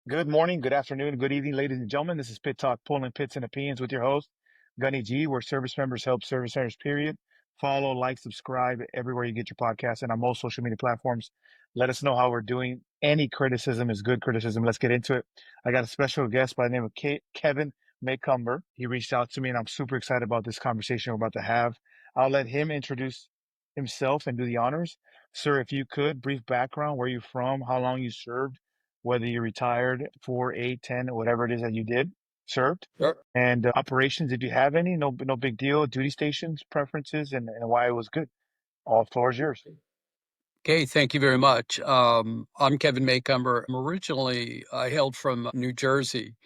Good morning, good afternoon, good evening, ladies and gentlemen. This is Pit Talk, pulling pits and opinions with your host, Gunny G, where service members help service members, period. Follow, like, subscribe everywhere you get your podcast and on most social media platforms. Let us know how we're doing. Any criticism is good criticism. Let's get into it. I got a special guest by the name of Kevin Macomber. He reached out to me, and I'm super excited about this conversation we're about to have. I'll let him introduce himself and do the honors. Sir, if you could, brief background, where you from, how long you served, whether you retired 4, 8, 10, or whatever it is that you did, served, Sure. and operations, if you have any, no big deal, duty stations, preferences, and why it was good. All floor is yours. Okay, thank you very much. I'm Kevin Macomber. I hailed from New Jersey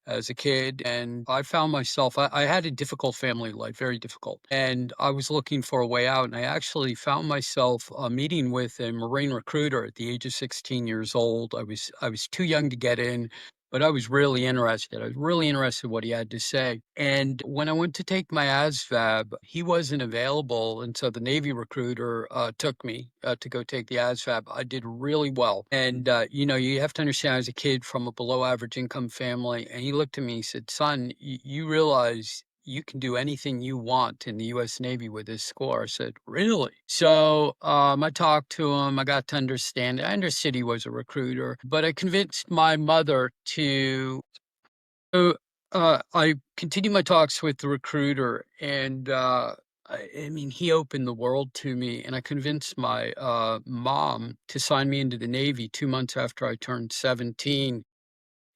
as a kid, and I found myself, I had a difficult family life, very difficult. And I was looking for a way out, and I actually found myself meeting with a Marine recruiter at the age of 16 years old. I was too young to get in, but I was really interested. I was really interested in what he had to say. And when I went to take my ASVAB, he wasn't available, and so the Navy recruiter took me to go take the ASVAB. I did really well. And, you have to understand, I was a kid from a below average income family. And he looked at me, he said, "Son, you realize you can do anything you want in the U.S. Navy with this score." I said, "Really?" So I talked to him. I got to understand it. I understood he was a recruiter, but I convinced my mother to. So I continued my talks with the recruiter, and I mean, he opened the world to me, and I convinced my mom to sign me into the Navy 2 months after I turned 17.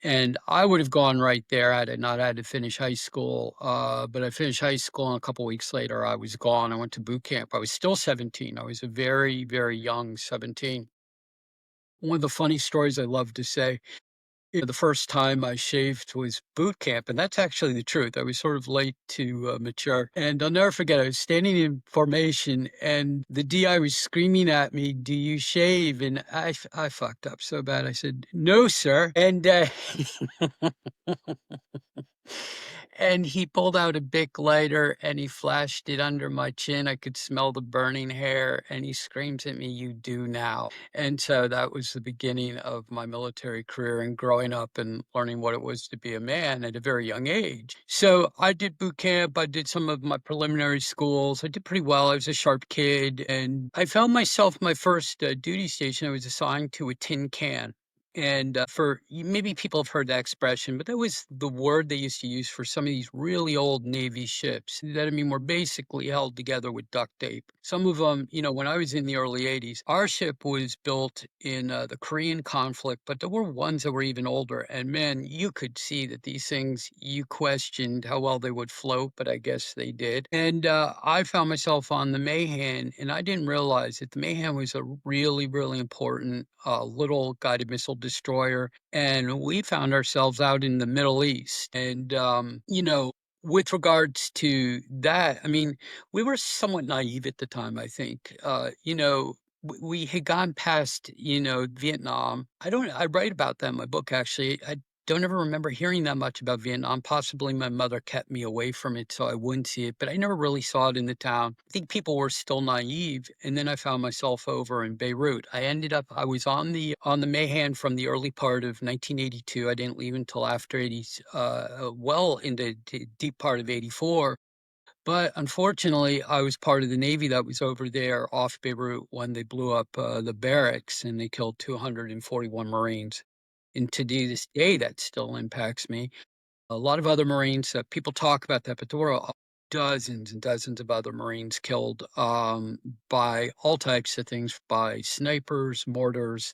And I would have gone right there had I not had to finish high school. But I finished high school, and a couple weeks later, I was gone. I went to boot camp. I was still 17. I was a very, very young 17. One of the funny stories I love to say, the first time I shaved was boot camp, and that's actually the truth. I was sort of late to mature. And I'll never forget, I was standing in formation, and the DI was screaming at me, "Do you shave?" And I fucked up so bad. I said, "No, sir." And and he pulled out a Bic lighter and he flashed it under my chin. I could smell the burning hair, and he screams at me, "You do now." And so that was the beginning of my military career and growing up and learning what it was to be a man at a very young age. So I did boot camp. I did some of my preliminary schools. I did pretty well. I was a sharp kid, and I found myself my first duty station. I was assigned to a tin can. And maybe people have heard that expression, but that was the word they used to use for some of these really old Navy ships that, I mean, were basically held together with duct tape. Some of them, when I was in the early 80s, our ship was built in the Korean conflict, but there were ones that were even older. And man, you could see that these things, you questioned how well they would float, but I guess they did. And I found myself on the Mahan, and I didn't realize that the Mahan was a really, really important little guided missile destroyer. And we found ourselves out in the Middle East. And, with regards to that, I mean, we were somewhat naive at the time, I think. We had gone past, Vietnam. I write about that in my book, actually. I don't ever remember hearing that much about Vietnam. Possibly my mother kept me away from it so I wouldn't see it, but I never really saw it in the town. I think people were still naive. And then I found myself over in Beirut. I was on the Mahan from the early part of 1982. I didn't leave until after 80, well into deep part of 84. But unfortunately, I was part of the Navy that was over there off Beirut when they blew up the barracks and they killed 241 Marines. And to this day, that still impacts me. A lot of other Marines, people talk about that, but there were dozens and dozens of other Marines killed by all types of things, by snipers, mortars.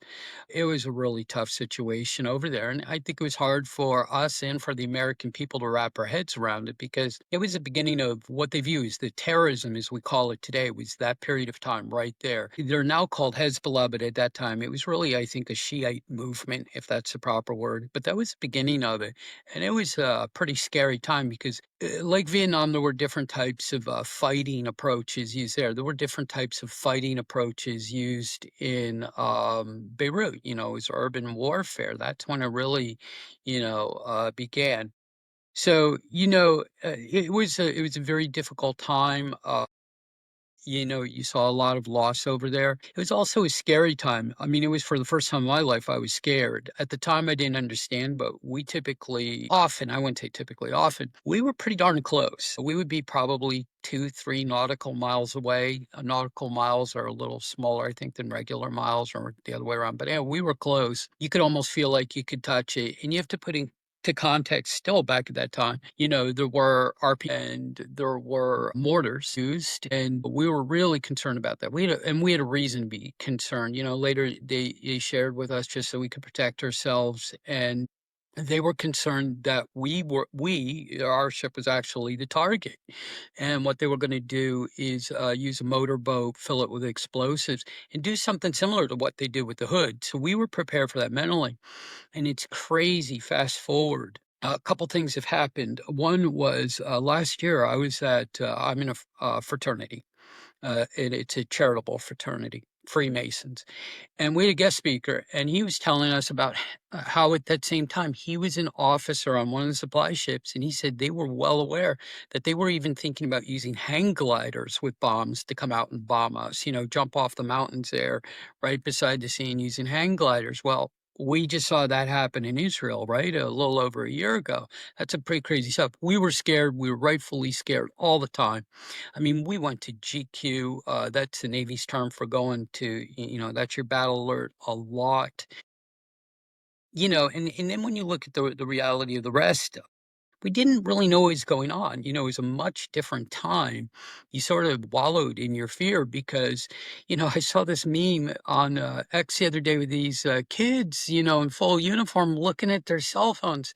It was a really tough situation over there. And I think it was hard for us and for the American people to wrap our heads around it because it was the beginning of what they view as the terrorism, as we call it today, was that period of time right there. They're now called Hezbollah, but at that time, it was really, I think, a Shiite movement, if that's the proper word. But that was the beginning of it. And it was a pretty scary time because, like Vietnam, there were different types of fighting approaches used there. There were different types of fighting approaches used in Beirut. It was urban warfare. That's when it really, began. So, it was a very difficult time. You saw a lot of loss over there. It was also a scary time. I mean, it was for the first time in my life I was scared. At the time, I didn't understand, but we typically, often, I wouldn't say typically, often, we were pretty darn close. We would be probably 2, 3 nautical miles away. Nautical miles are a little smaller, I think, than regular miles or the other way around. But yeah, we were close. You could almost feel like you could touch it. And you have to put in to context still back at that time, there were RP and there were mortars used, and we were really concerned about that. We had a reason to be concerned. Later they shared with us just so we could protect ourselves, and they were concerned that our ship was actually the target. And what they were going to do is use a motorboat, fill it with explosives, and do something similar to what they did with the hood. So we were prepared for that mentally. And it's crazy. Fast forward. A couple things have happened. One was last year I'm in a fraternity, and it's a charitable fraternity, Freemasons. And we had a guest speaker, and he was telling us about how at that same time he was an officer on one of the supply ships, and he said they were well aware that they were even thinking about using hang gliders with bombs to come out and bomb us, jump off the mountains there right beside the scene using hang gliders. Well, we just saw that happen in Israel, right? A little over a year ago. That's a pretty crazy stuff. We were scared. We were rightfully scared all the time. I mean, we went to GQ. That's the Navy's term for going to, that's your battle alert a lot. And then when you look at the reality of the rest, we didn't really know what was going on. It was a much different time. You sort of wallowed in your fear because, I saw this meme on X the other day with these kids, in full uniform looking at their cell phones.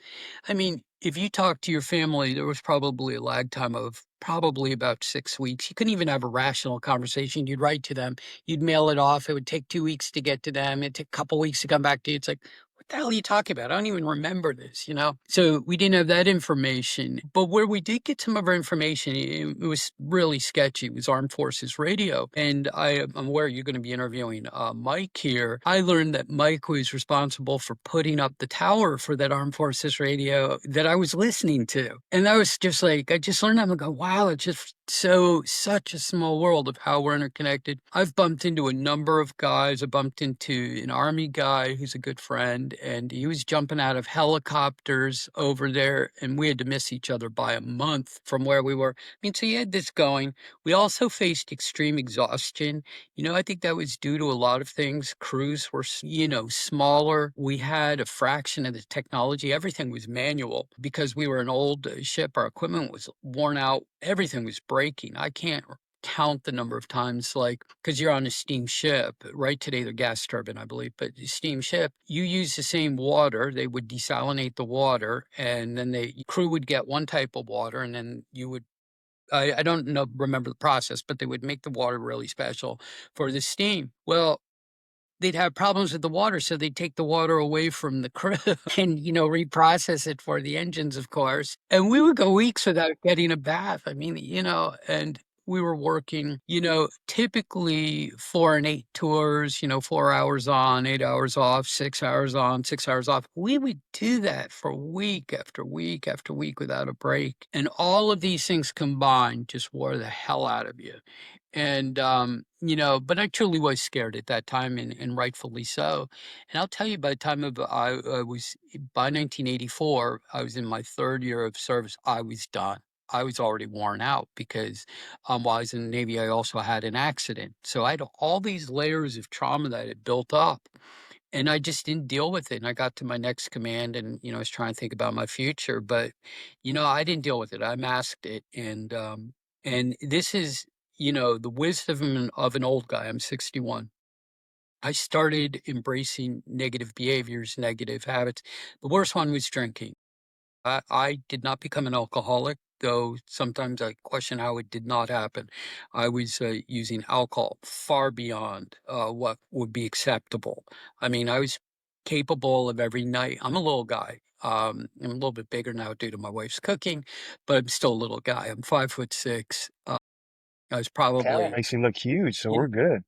I mean, if you talk to your family, there was probably a lag time of probably about 6 weeks. You couldn't even have a rational conversation. You'd write to them, you'd mail it off. It would take 2 weeks to get to them. It'd take a couple weeks to come back to you. It's like, what the hell are you talking about? I don't even remember this. So we didn't have that information. But where we did get some of our information, it was really sketchy. It was Armed Forces Radio. And I'm aware you're going to be interviewing Mike here. I learned that Mike was responsible for putting up the tower for that Armed Forces Radio that I was listening to. And that was just like, I just learned that. I'm going, wow, it's just such a small world of how we're interconnected. I've bumped into a number of guys. I bumped into an Army guy who's a good friend, and he was jumping out of helicopters over there, and we had to miss each other by a month from where we were. I mean, so you had this going. We also faced extreme exhaustion. I think that was due to a lot of things. Crews were, smaller. We had a fraction of the technology. Everything was manual because we were an old ship. Our equipment was worn out. Everything was breaking. I can't count the number of times, like, because you're on a steam ship, right? Today they're gas turbine, I believe, but steam ship, you use the same water. They would desalinate the water, and then the crew would get one type of water, and then you would I don't know remember the process, but they would make the water really special for the steam. Well, they'd have problems with the water, so they'd take the water away from the crew and, reprocess it for the engines, of course. And we would go weeks without getting a bath. I mean, and we were working, typically 4 and 8 tours, 4 hours on, 8 hours off, 6 hours on, 6 hours off. We would do that for week after week after week without a break. And all of these things combined just wore the hell out of you. And, but I truly was scared at that time, and rightfully so. And I'll tell you, by the time by 1984, I was in my third year of service, I was done. I was already worn out because while I was in the Navy, I also had an accident. So I had all these layers of trauma that had built up, and I just didn't deal with it. And I got to my next command, and, I was trying to think about my future, but, I didn't deal with it. I masked it. And this is, the wisdom of an old guy. I'm 61. I started embracing negative behaviors, negative habits. The worst one was drinking. I did not become an alcoholic, though sometimes I question how it did not happen. I was using alcohol far beyond what would be acceptable. I mean, I was capable of every night. I'm a little guy. I'm a little bit bigger now due to my wife's cooking, but I'm still a little guy. I'm 5'6". I was Camera probably, makes you look huge, so you we're good.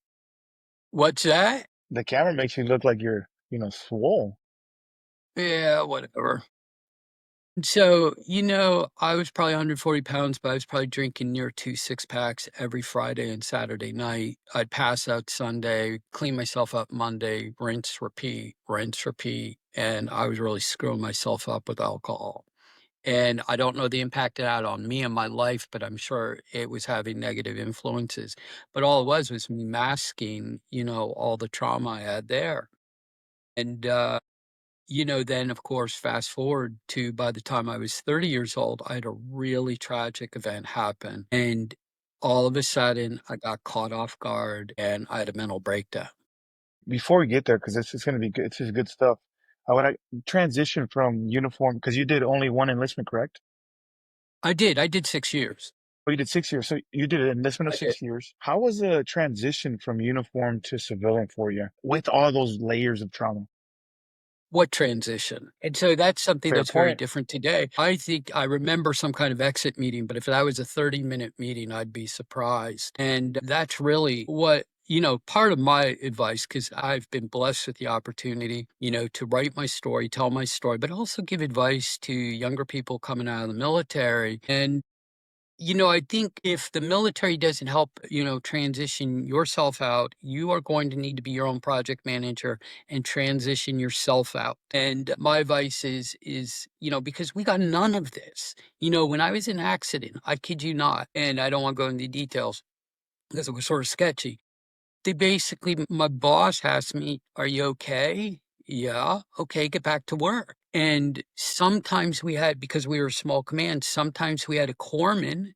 what's that? The camera makes you look like you're, swole. Yeah, whatever. So, I was probably 140 pounds, but I was probably drinking near 2 6-packs every Friday and Saturday night. I'd pass out Sunday, clean myself up Monday, rinse, repeat. And I was really screwing myself up with alcohol. And I don't know the impact it had on me and my life, but I'm sure it was having negative influences. But all it was me masking, all the trauma I had there. And, then of course, fast forward to by the time I was 30 years old, I had a really tragic event happen. And all of a sudden, I got caught off guard and I had a mental breakdown. Before we get there, because it's going to be good, it's just good stuff. I would transition from uniform because you did only one enlistment, correct? I did 6 years. Oh, you did 6 years. So you did an enlistment of I did. 6 years. How was the transition from uniform to civilian for you with all those layers of trauma? What transition? And so that's something Fair that's very point. different today. I think I remember some kind of exit meeting, but if that was a 30-minute meeting, I'd be surprised. And that's really what, part of my advice, because I've been blessed with the opportunity, to write my story, tell my story, but also give advice to younger people coming out of the military. And I think if the military doesn't help, transition yourself out, you are going to need to be your own project manager and transition yourself out. And my advice is, because we got none of this. When I was in an accident, I kid you not, and I don't want to go into details because it was sort of sketchy. My boss asked me, "Are you okay?" Yeah. Okay. Get back to work. And sometimes because we were a small command, sometimes we had a corpsman,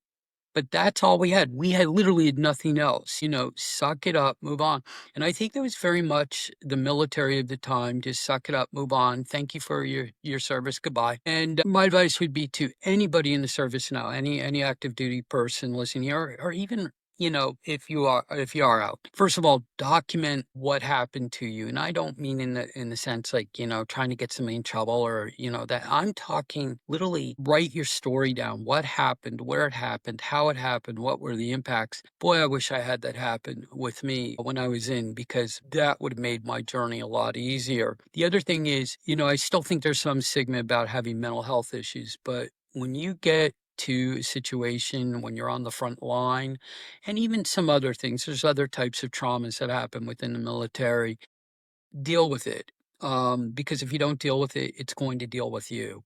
but that's all we had. We had literally had nothing else, suck it up, move on. And I think that was very much the military of the time, just suck it up, move on. Thank you for your service. Goodbye. And my advice would be to anybody in the service now, any active duty person listening here, or even if you are out. First of all, document what happened to you. And I don't mean in the sense like, trying to get somebody in trouble or, that I'm talking literally write your story down. What happened, where it happened, how it happened, what were the impacts. Boy, I wish I had that happen with me when I was in, because that would have made my journey a lot easier. The other thing is, I still think there's some stigma about having mental health issues, but when you get to a situation when you're on the front line, and even some other things. There's other types of traumas that happen within the military. Deal with it. Because if you don't deal with it, it's going to deal with you.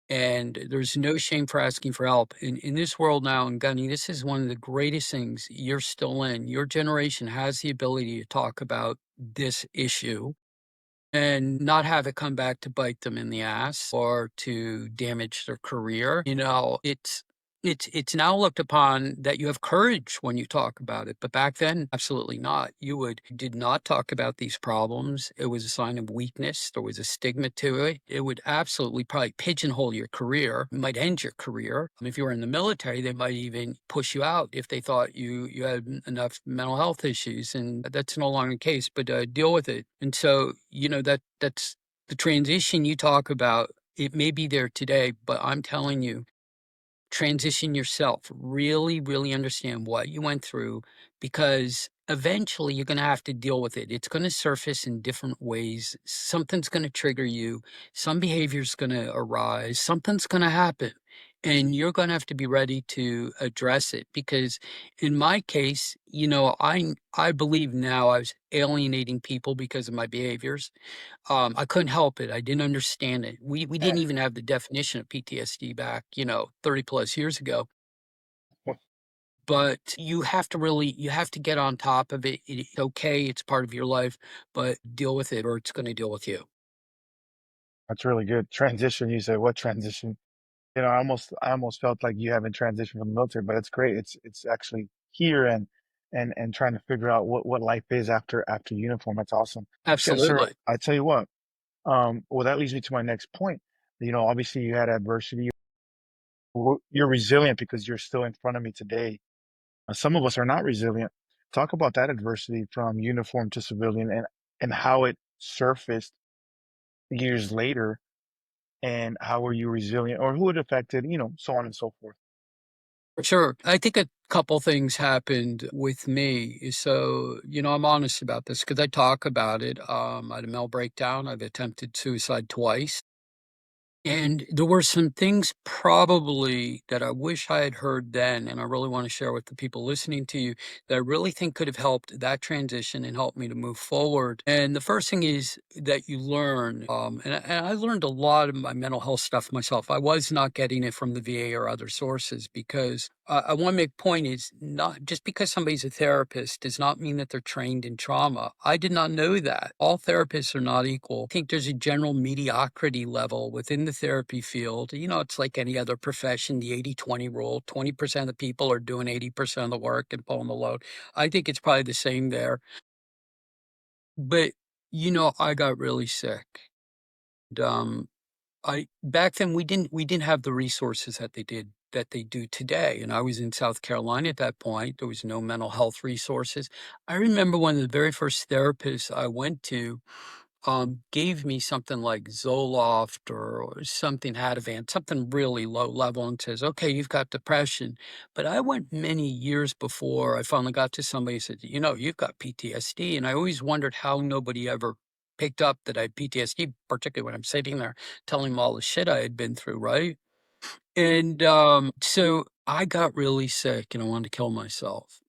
And there's no shame for asking for help. In this world now, and Gunny, this is one of the greatest things you're still in. Your generation has the ability to talk about this issue and not have it come back to bite them in the ass or to damage their career. It's now looked upon that you have courage when you talk about it, but back then, absolutely not. You did not talk about these problems. It was a sign of weakness. There was a stigma to it. It would absolutely probably pigeonhole your career. It might end your career. If you were in the military, they might even push you out if they thought you had enough mental health issues, and that's no longer the case. But deal with it. And so, that's the transition you talk about. It may be there today, but I'm telling you, transition yourself. Really, really understand what you went through, because eventually you're going to have to deal with it. It's going to surface in different ways. Something's going to trigger you. Some behavior's going to arise. Something's going to happen. And you're going to have to be ready to address it, because in my case, I believe now I was alienating people because of my behaviors. I couldn't help it. I didn't understand it. We didn't And even have the definition of PTSD back, 30 plus years ago. But you have to get on top of it. It's okay. It's part of your life, but deal with it or it's going to deal with you. that's really good. Transition, you say, what transition? I almost felt like you haven't transitioned from the military, but it's great. It's actually here and trying to figure out what life is after uniform. That's awesome. Yeah, sir. Absolutely. I tell you what. Well, that leads me to my next point. Obviously you had adversity. You're resilient because you're still in front of me today. Some of us are not resilient. Talk about that adversity from uniform to civilian and how it surfaced years later and how were you resilient or who it affected, so on and so forth. For sure. I think a couple things happened with me. So, I'm honest about this because I talk about it. I had a mental breakdown. I've attempted suicide twice. And there were some things probably that I wish I had heard then, and I really want to share with the people listening to you that I really think could have helped that transition and helped me to move forward. And the first thing is that you learn, and I learned a lot of my mental health stuff myself. I was not getting it from the VA or other sources because I want to make point is not just because somebody's a therapist does not mean that they're trained in trauma. I did not know that. All therapists are not equal. I think there's a general mediocrity level within the therapy field. You know, it's like any other profession, the 80-20 rule. 20% of the people are doing 80% of the work and pulling the load. I think it's probably the same there. But, I got really sick. And, I back then we didn't have the resources that they do today, and I was in South Carolina at that point. There was no mental health resources. I remember one of the very first therapists I went to gave me something like Zoloft or something Ativan, something really low level, and says, "Okay, you've got depression." But I went many years before I finally got to somebody who said, "You've got PTSD," and I always wondered how nobody ever picked up that I had PTSD, particularly when I'm sitting there telling them all the shit I had been through, right? And, so I got really sick and I wanted to kill myself.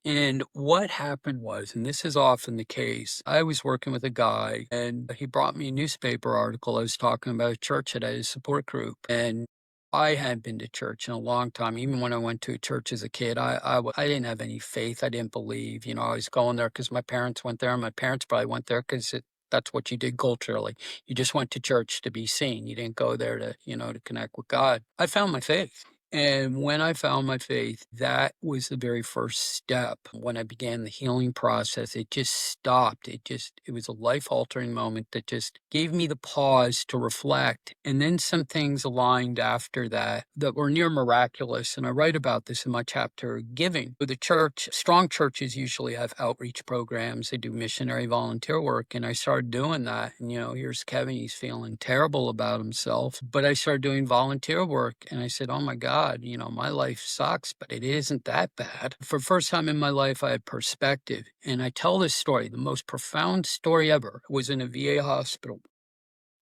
And what happened was, and this is often the case, I was working with a guy and he brought me a newspaper article. I was talking about a church that I had a support group. And I hadn't been to church in a long time. Even when I went to a church as a kid, I didn't have any faith. I didn't believe. I was going there because my parents went there, and my parents probably went there because that's what you did culturally. You just went to church to be seen. You didn't go there to connect with God. I found my faith. And when I found my faith, that was the very first step. When I began the healing process, it just stopped. It was a life altering moment that just gave me the pause to reflect. And then some things aligned after that were near miraculous. And I write about this in my chapter, Giving. With the church, strong churches usually have outreach programs. They do missionary volunteer work. And I started doing that. And, here's Kevin, he's feeling terrible about himself. But I started doing volunteer work. And I said, oh my God, my life sucks, but it isn't that bad. For the first time in my life, I had perspective. And I tell this story, the most profound story ever was in a VA hospital.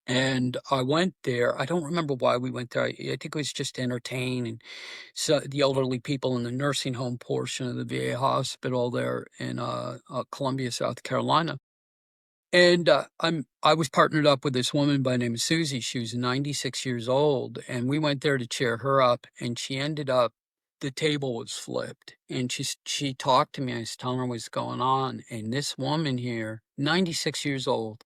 And I went there. I don't remember why we went there. I think it was just to entertain and so the elderly people in the nursing home portion of the VA hospital there in Columbia, South Carolina. And I was partnered up with this woman by the name of Susie. She was 96 years old, and we went there to cheer her up. And she ended up, the table was flipped, and she talked to me. I was telling her what's going on, and this woman here, 96 years old,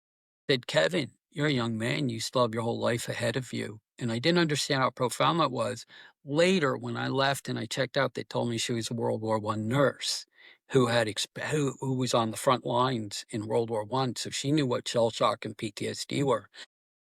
said, "Kevin, you're a young man. You still have your whole life ahead of you." And I didn't understand how profound that was. Later, when I left and I checked out, they told me she was a World War One nurse who was on the front lines in World War One, so she knew what shell shock and PTSD were.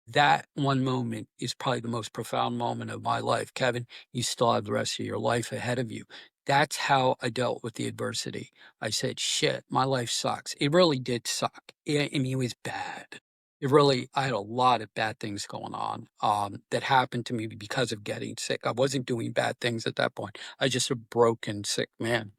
That one moment is probably the most profound moment of my life. Kevin, you still have the rest of your life ahead of you. That's how I dealt with the adversity. I said, shit, my life sucks. It really did suck. I mean, it was bad. I had a lot of bad things going on that happened to me because of getting sick. I wasn't doing bad things at that point. I was just a broken, sick man.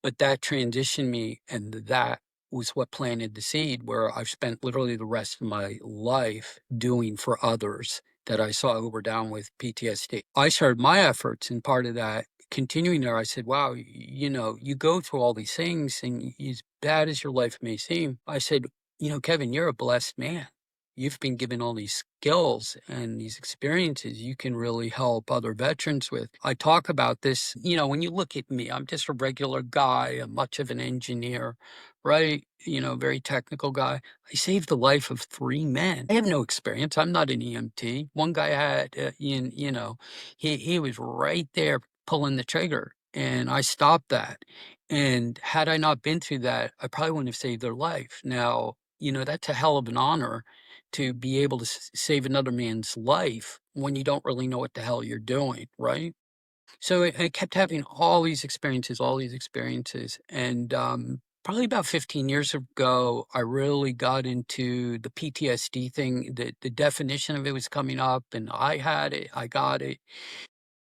But that transitioned me, and that was what planted the seed where I've spent literally the rest of my life doing for others that I saw who were down with PTSD. I started my efforts, and part of that, continuing there, I said, wow, you go through all these things, and as bad as your life may seem, I said, Kevin, you're a blessed man. You've been given all these skills and these experiences you can really help other veterans with. I talk about this, when you look at me, I'm just a regular guy, much of an engineer, right? Very technical guy. I saved the life of 3 men. I have no experience. I'm not an EMT. One guy had, he was right there pulling the trigger, and I stopped that. And had I not been through that, I probably wouldn't have saved their life. Now, that's a hell of an honor to be able to save another man's life when you don't really know what the hell you're doing, right? So I kept having all these experiences. And probably about 15 years ago, I really got into the PTSD thing. The definition of it was coming up, and I had it, I got it.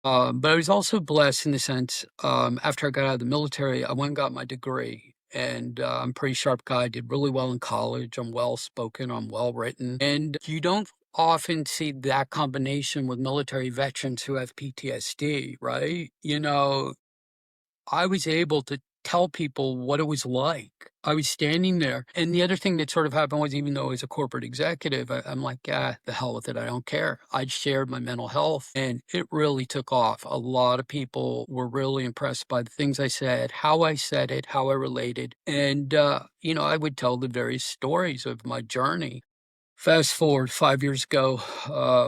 But I was also blessed in the sense, after I got out of the military, I went and got my degree. And I'm a pretty sharp guy, did really well in college. I'm well spoken, I'm well written. And you don't often see that combination with military veterans who have PTSD, right? I was able to tell people what it was like. I was standing there. And the other thing that sort of happened was, even though I was a corporate executive, I'm like, the hell with it. I don't care. I shared my mental health and it really took off. A lot of people were really impressed by the things I said it, how I related. And, I would tell the various stories of my journey. Fast forward 5 years ago,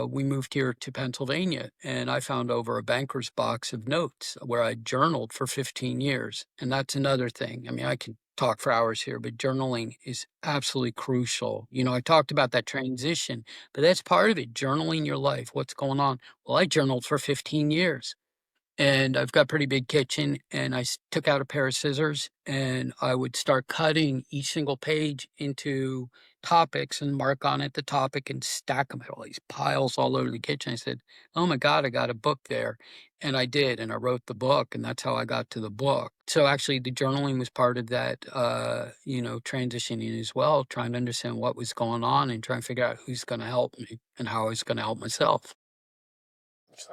we moved here to Pennsylvania, and I found over a banker's box of notes where I journaled for 15 years. And that's another thing. I mean, I could talk for hours here, but journaling is absolutely crucial. I talked about that transition, but that's part of it. Journaling your life, what's going on. Well, I journaled for 15 years. And I've got a pretty big kitchen, and took out a pair of scissors and I would start cutting each single page into topics and mark on it the topic and stack them. I had all these piles all over the kitchen. I said, "Oh my God, I got a book there." And I did, and I wrote the book, and that's how I got to the book. So actually the journaling was part of that, transitioning as well, trying to understand what was going on and trying to figure out who's going to help me and how I was going to help myself.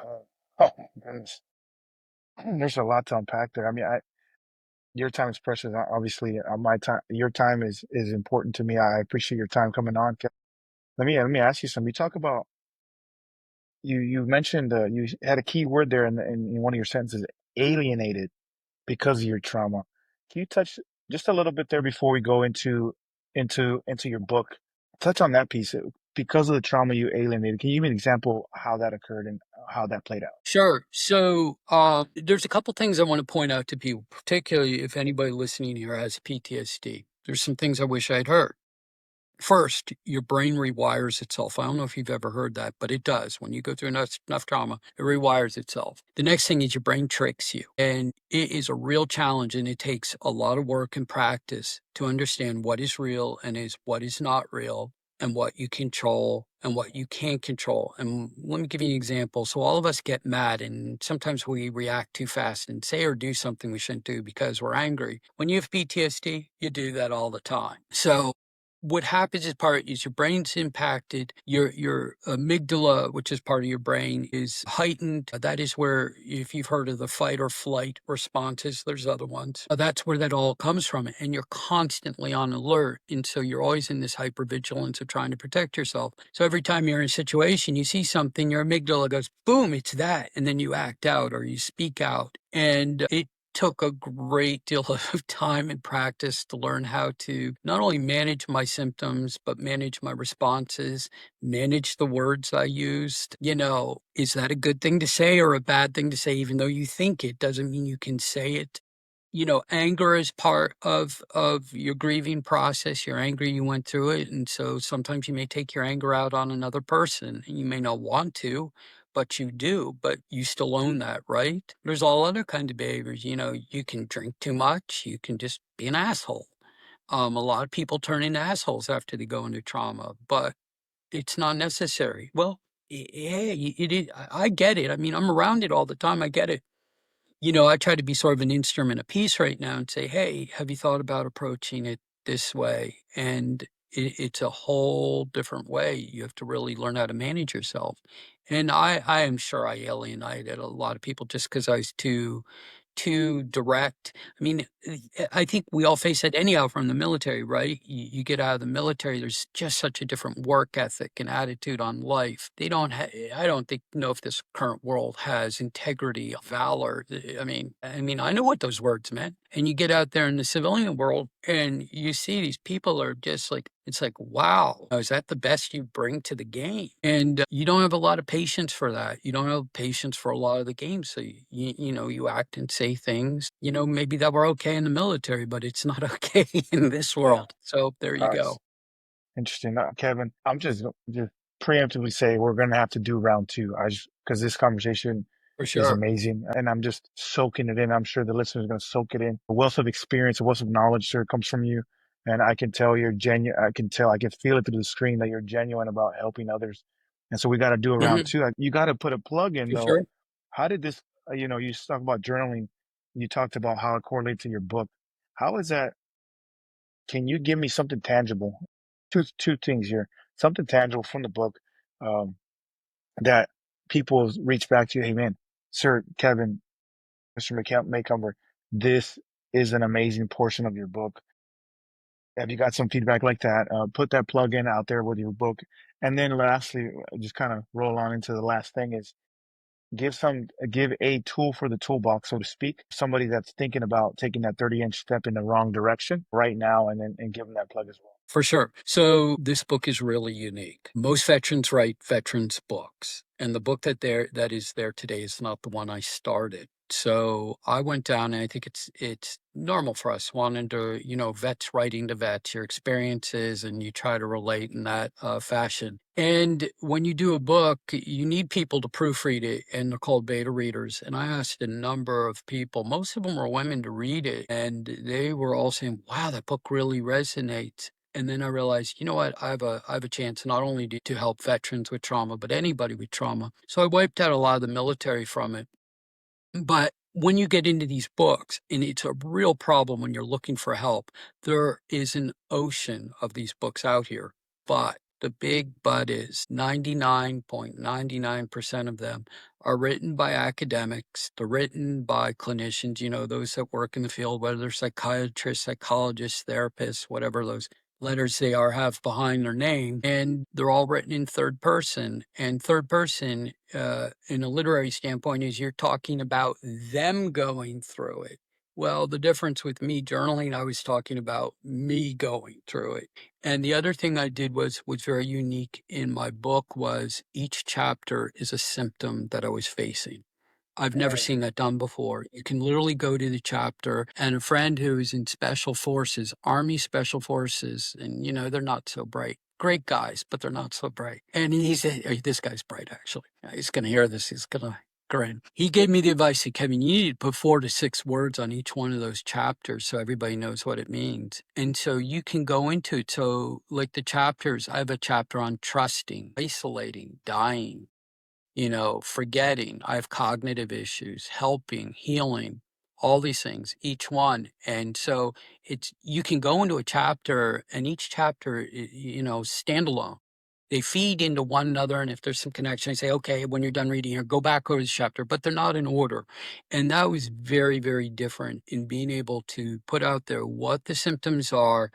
Oh, my goodness. There's a lot to unpack there. I mean, your time is precious. Obviously, my time, your time is important to me. I appreciate your time coming on. Let me ask you something. You talk about you mentioned you had a key word there in one of your sentences, alienated because of your trauma. Can you touch just a little bit there before we go into your book? Touch on that piece. Because of the trauma you alienated. Can you give me an example how that occurred and how that played out? Sure. So there's a couple things I want to point out to people, particularly if anybody listening here has PTSD. There's some things I wish I'd heard. First, your brain rewires itself. I don't know if you've ever heard that, but it does. When you go through enough trauma, it rewires itself. The next thing is your brain tricks you. And it is a real challenge, and it takes a lot of work and practice to understand what is real and what is not real, and what you control and what you can't control. And let me give you an example. So all of us get mad, and sometimes we react too fast and say or do something we shouldn't do because we're angry. When you have PTSD, you do that all the time. So what happens is your brain's impacted. Your amygdala, which is part of your brain, is heightened. That is where, if you've heard of the fight or flight responses, there's other ones. That's where that all comes from. And you're constantly on alert. And so you're always in this hypervigilance of trying to protect yourself. So every time you're in a situation, you see something, your amygdala goes, boom, it's that. And then you act out or you speak out. And it took a great deal of time and practice to learn how to not only manage my symptoms, but manage my responses, manage the words I used. Is that a good thing to say or a bad thing to say? Even though you think it doesn't mean you can say it. Anger is part of your grieving process. You're angry, you went through it, and so sometimes you may take your anger out on another person, and you may not want to, but you do, but you still own that, right? There's all other kind of behaviors. You can drink too much, you can just be an asshole. A lot of people turn into assholes after they go into trauma, but it's not necessary. Well, yeah, it is. I get it. I mean, I'm around it all the time. I get it. I try to be sort of an instrument of peace right now and say, hey, have you thought about approaching it this way? And it's a whole different way. You have to really learn how to manage yourself. And I am sure I alienated a lot of people just because I was too direct. I mean, I think we all face that anyhow from the military, right? You get out of the military, there's just such a different work ethic and attitude on life. I don't think know if this current world has integrity, valor. I mean, I know what those words meant. And you get out there in the civilian world and you see these people are just like, it's like, wow, is that the best you bring to the game? And you don't have a lot of patience for that. You don't have patience for a lot of the games. So, you act and say things, maybe that were okay in the military, but it's not okay in this Yeah. world. So there you go. Nice. Interesting. Kevin, I'm just preemptively say we're gonna have to do round two. I just because this conversation For is sure. amazing, and I'm just soaking it in. I'm sure the listeners are gonna soak it in. A wealth of experience, a wealth of knowledge, sir, comes from you, and I can tell you're genuine. I can tell, I can feel it through the screen that you're genuine about helping others. And so we got to do a round Hmm. two. You got to put a plug in For though. sure. How did this? You talk about journaling. You talked about how it correlates to your book. How is that? Can you give me something tangible? Two things here. Something tangible from the book. um, that people reach back to you, hey man, Sir Kevin, Mr. Macomber, this is an amazing portion of your book. Have you got some feedback like that? Put that plug in out there with your book. And then lastly, just kind of roll on into the last thing is give a tool for the toolbox, so to speak. Somebody that's thinking about taking that 30-inch step in the wrong direction right now, and then give them that plug as well. For sure. So this book is really unique. Most veterans write veterans books, and the book that is there today is not the one I started. So I went down, and I think it's normal for us wanting to, vets writing to vets, your experiences, and you try to relate in that fashion. And when you do a book, you need people to proofread it, and they're called beta readers. And I asked a number of people, most of them were women, to read it, and they were all saying, "Wow, that book really resonates." And then I realized, you know what? I have a chance not only to help veterans with trauma, but anybody with trauma. So I wiped out a lot of the military from it. But when you get into these books, and it's a real problem when you're looking for help, there is an ocean of these books out here. But the big but is 99.99% of them are written by academics. They're written by clinicians, those that work in the field, whether they're psychiatrists, psychologists, therapists, whatever those letters they are have behind their name, and they're all written in third person. And third person, in a literary standpoint, is you're talking about them going through it. Well, the difference with me journaling, I was talking about me going through it. And the other thing I did was very unique in my book was each chapter is a symptom that I was facing. I've never Right. seen that done before. You can literally go to the chapter, and a friend who's in special forces, Army Special Forces, and they're not so bright. Great guys, but they're not so bright. And he said, this guy's bright, actually. He's going to hear this. He's going to grin. He gave me the advice that, Kevin, you need to put 4 to 6 words on each one of those chapters so everybody knows what it means. And so you can go into it. So, like the chapters, I have a chapter on trusting, isolating, dying, forgetting. I have cognitive issues, helping, healing, all these things, each one. And so you can go into a chapter, and each chapter, standalone. They feed into one another. And if there's some connection, I say, okay, when you're done reading here, go back over this chapter, but they're not in order. And that was very, very different in being able to put out there what the symptoms are.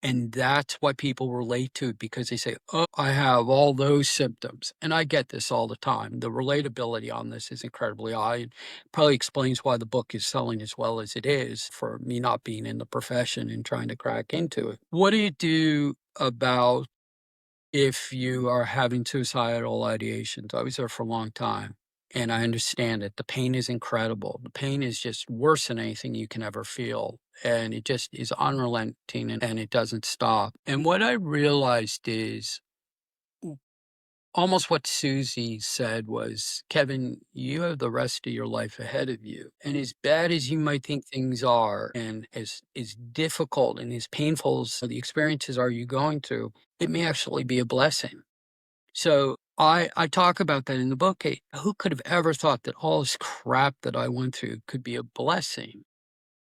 And that's why people relate to it, because they say, oh, I have all those symptoms. And I get this all the time. The relatability on this is incredibly high. It probably explains why the book is selling as well as it is for me not being in the profession and trying to crack into it. What do you do about if you are having suicidal ideations? I was there for a long time, and I understand it. The pain is incredible. The pain is just worse than anything you can ever feel. And it just is unrelenting, and it doesn't stop. And what I realized is almost what Susie said was, Kevin, you have the rest of your life ahead of you. And as bad as you might think things are, and as difficult and as painful as the experiences are you going through, it may actually be a blessing. So I talk about that in the book. Hey, who could have ever thought that all this crap that I went through could be a blessing?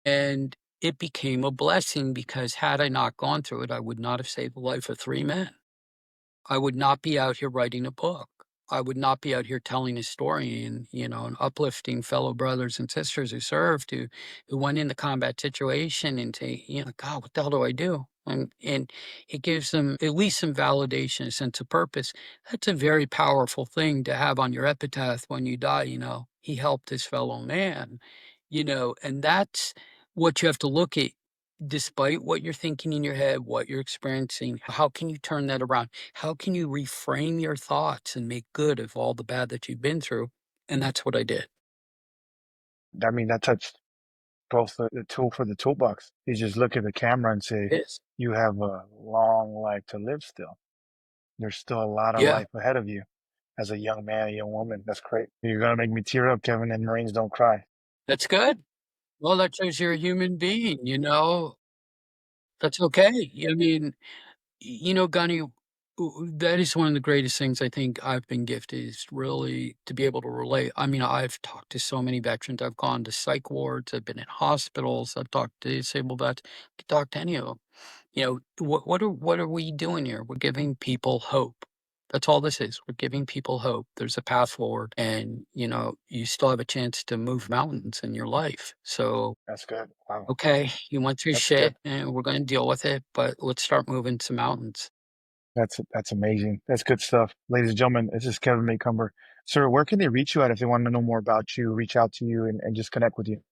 And it became a blessing, because had I not gone through it, I would not have saved the life of 3 men. I would not be out here writing a book. I would not be out here telling a story and, and uplifting fellow brothers and sisters who served, who went in the combat situation and say, God, what the hell do I do? And it gives them at least some validation, a sense of purpose. That's a very powerful thing to have on your epitaph when you die. He helped his fellow man, and that's what you have to look at. Despite what you're thinking in your head, what you're experiencing, how can you turn that around? How can you reframe your thoughts and make good of all the bad that you've been through? And that's what I did. I mean, that touched both the tool for the toolbox. You just look at the camera and say, Yes. you have a long life to live still. There's still a lot of Yeah, life ahead of you as a young man, a young woman. That's great. You're going to make me tear up, Kevin, and Marines don't cry. that's good. Well, that shows you're a human being, that's okay. I mean, Gunny, that is one of the greatest things I think I've been gifted, is really to be able to relate. I mean, I've talked to so many veterans. I've gone to psych wards. I've been in hospitals. I've talked to disabled vets. I could talk to any of them. What are we doing here? We're giving people hope. That's all this is. We're giving people hope. There's a path forward, and you still have a chance to move mountains in your life. So, That's good. Wow. okay, you went through That's good. shit, and we're going to deal with it, but let's start moving some mountains. That's amazing. That's good stuff. Ladies and gentlemen, this is Kevin Macomber. Sir, where can they reach you at if they want to know more about you, reach out to you and just connect with you?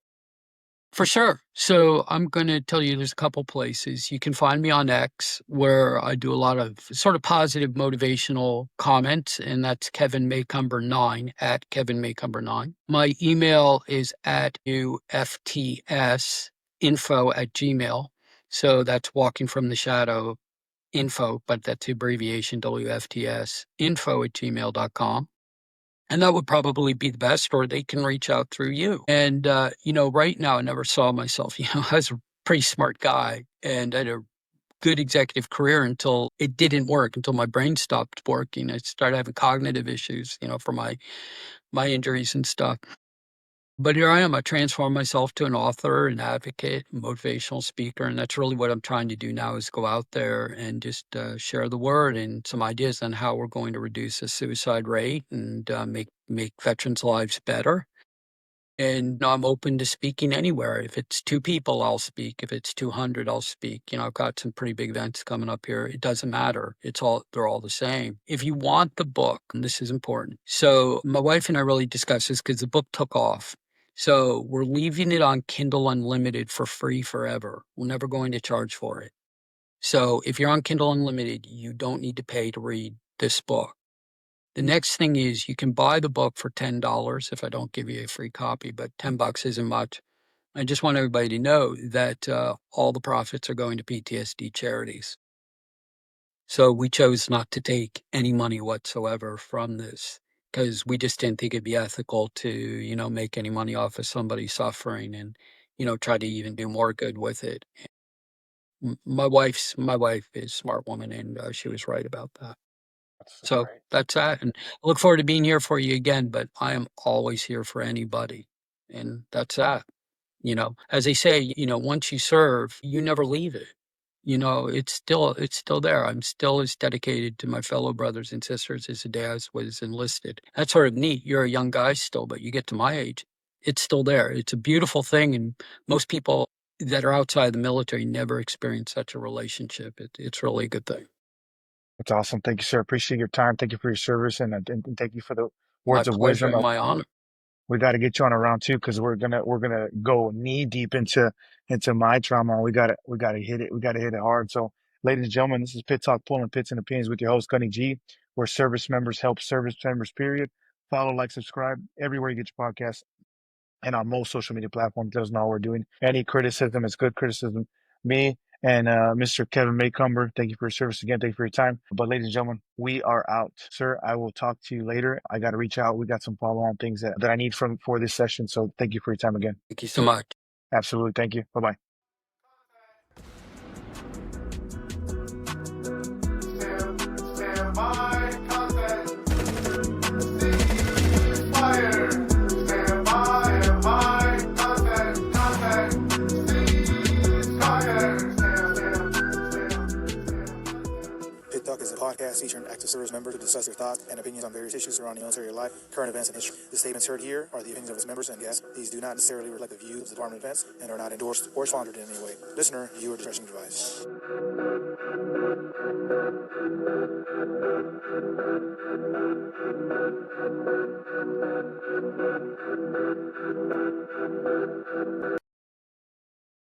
For sure. So I'm going to tell you there's a couple places. You can find me on X, where I do a lot of sort of positive motivational comments, and that's Kevin Macomber9 at Kevin Macomber9. My email is at ufts@gmail. So that's walking from the shadow info, but that's the abbreviation WFTS info@gmail.com. And that would probably be the best, or they can reach out through you. And, right now, I never saw myself, I was a pretty smart guy and I had a good executive career until it didn't work, until my brain stopped working. I started having cognitive issues, for my injuries and stuff. But here I am. I transformed myself to an author, an advocate, motivational speaker, and that's really what I'm trying to do now is go out there and just share the word and some ideas on how we're going to reduce the suicide rate and make veterans' lives better. And I'm open to speaking anywhere. If it's 2 people, I'll speak. If it's 200, I'll speak. I've got some pretty big events coming up here. It doesn't matter. They're all the same. If you want the book, and this is important. So my wife and I really discussed this because the book took off. So we're leaving it on Kindle Unlimited for free forever. We're never going to charge for it. So if you're on Kindle Unlimited, you don't need to pay to read this book. The next thing is you can buy the book for $10 if I don't give you a free copy, but $10 isn't much. I just want everybody to know that all the profits are going to PTSD charities. So we chose not to take any money whatsoever from this because we just didn't think it'd be ethical to, make any money off of somebody suffering and, try to even do more good with it. My wife is a smart woman, and she was right about that. That's So great. that's that, and I look forward to being here for you again, but I am always here for anybody, and that's that. As they say, once you serve, you never leave it. It's still there. I'm still as dedicated to my fellow brothers and sisters as the day I was enlisted. That's sort of neat. You're a young guy still, but you get to my age, it's still there. It's a beautiful thing, and most people that are outside the military never experience such a relationship. It's really a good thing. That's awesome. Thank you, sir. Appreciate your time. Thank you for your service and thank you for the My words of pleasure wisdom. and my honor. We got to get you on a round two because we're gonna go knee deep into my trauma. We gotta hit it. We gotta hit it hard. So, ladies and gentlemen, this is Pit Talk, pulling pits and opinions with your host Gunny G, where service members help service members. Period. Follow, like, subscribe everywhere you get your podcast and on most social media platforms. Let us know how we're doing. Any criticism is good criticism. Me and Mr. Kevin Macomber, thank you for your service again. Thank you for your time. But ladies and gentlemen, we are out. Sir, I will talk to you later. I got to reach out. We got some follow-on things that I need for this session. So thank you for your time again. Thank you so much. Absolutely. Thank you. Bye-bye. Stand by, contact. Ceasefire. Stand by, contact. Ceasefire. Pit Talk is a podcast featuring active service members who discuss their thoughts and opinions on various issues surrounding military life, current events, and history. The statements heard here are the opinions of its members and guests. These do not necessarily reflect the views of the Department of Defense and are not endorsed or sponsored in any way. Listener, viewer discretion advised.